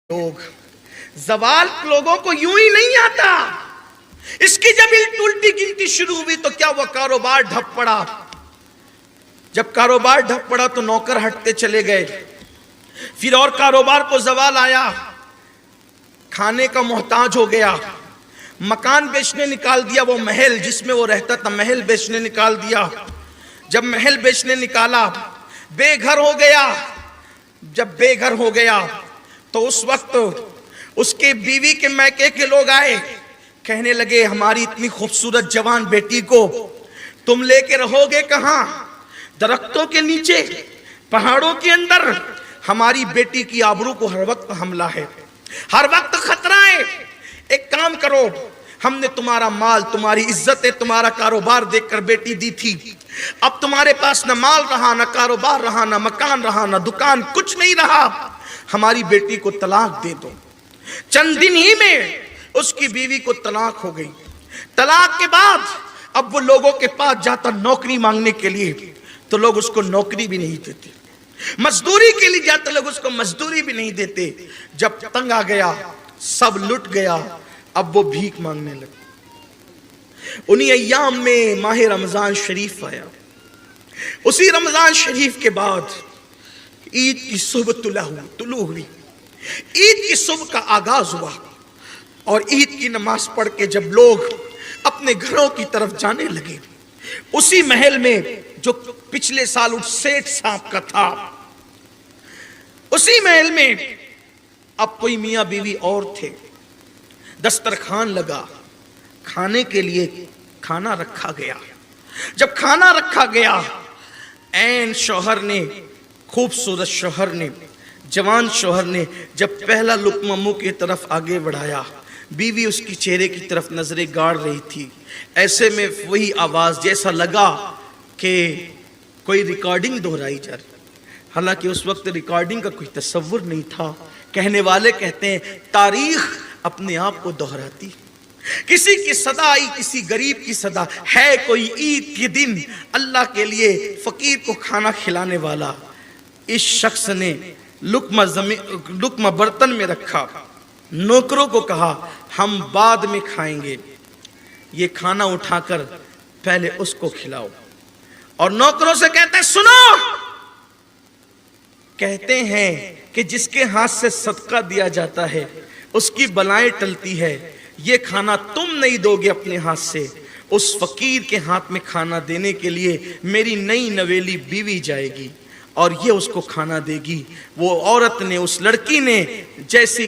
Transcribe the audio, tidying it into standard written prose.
लोग जवाल लोगों को यूं ही नहीं आता। इसकी जब उल्टी गिनती शुरू हुई तो क्या वो कारोबार ढप पड़ा। जब कारोबार ढप पड़ा तो नौकर हटते चले गए। फिर और कारोबार को जवाल आया, खाने का मोहताज हो गया। मकान बेचने निकाल दिया, वो महल जिसमें वो रहता था महल बेचने निकाल दिया। जब महल बेचने निकाला बेघर हो गया। जब बेघर हो गया तो उस वक्त उसके बीवी के मैके के लोग आए, कहने लगे हमारी इतनी खूबसूरत जवान बेटी को तुम लेके रहोगे कहां? दरख्तों के नीचे, पहाड़ों के अंदर। हमारी बेटी की आबरू को हर वक्त हमला है, हर वक्त खतरा है। एक काम करो, हमने तुम्हारा माल, तुम्हारी इज्जतें, तुम्हारा कारोबार देखकर बेटी दी थी। अब तुम्हारे पास न माल रहा, न कारोबार रहा, न मकान रहा, न दुकान, कुछ नहीं रहा। हमारी बेटी को तलाक दे दो। चंद दिन ही में उसकी बीवी को तलाक हो गई। तलाक के बाद अब वो लोगों के पास जाता नौकरी मांगने के लिए तो लोग उसको नौकरी भी नहीं देते। मजदूरी के लिए जाते लोग उसको मजदूरी भी नहीं देते। जब तंग आ गया, सब लुट गया, अब वो भीख मांगने लगे। उन्हीं अय्याम में माह रमजान शरीफ आया। उसी रमजान शरीफ के बाद ईद की सुबह तुलू हुई। ईद की सुबह का आगाज हुआ और ईद की नमाज पढ़ के जब लोग अपने घरों की तरफ जाने लगे, उसी महल में जो पिछले साल उस सेठ सांप का था, उसी महल में अब कोई मियां बीवी और थे। दस्तरखान लगा, खाने के लिए खाना रखा गया। जब खाना रखा गया, ऐन शौहर ने, खूबसूरत शौहर ने, जवान शौहर ने जब पहला लुक़मा मुंह की तरफ आगे बढ़ाया, बीवी उसकी चेहरे की तरफ नजरें गाड़ रही थी। ऐसे में वही आवाज जैसा लगा कि कोई रिकॉर्डिंग दोहराई जा रही। हालांकि उस वक्त रिकॉर्डिंग का कोई तसव्वुर नहीं था। कहने वाले कहते हैं तारीख अपने आप को दोहराती। किसी की सदा आई, किसी गरीब की सदा है। कोई ईद के दिन अल्लाह के लिए फकीर को खाना खिलाने वाला, इस शख्स ने लुक़मा बर्तन में रखा, नौकरों को कहा हम बाद में खाएंगे, ये खाना उठाकर पहले उसको खिलाओ। और नौकरों से कहते हैं सुनो, कहते हैं कि जिसके हाथ से सदका दिया जाता है उसकी बलाएं टलती है। ये खाना तुम नहीं दोगे अपने हाथ से, उस फकीर के हाथ में खाना देने के लिए मेरी नई नवेली बीवी जाएगी और ये उसको खाना देगी। वो औरत ने, उस लड़की ने जैसी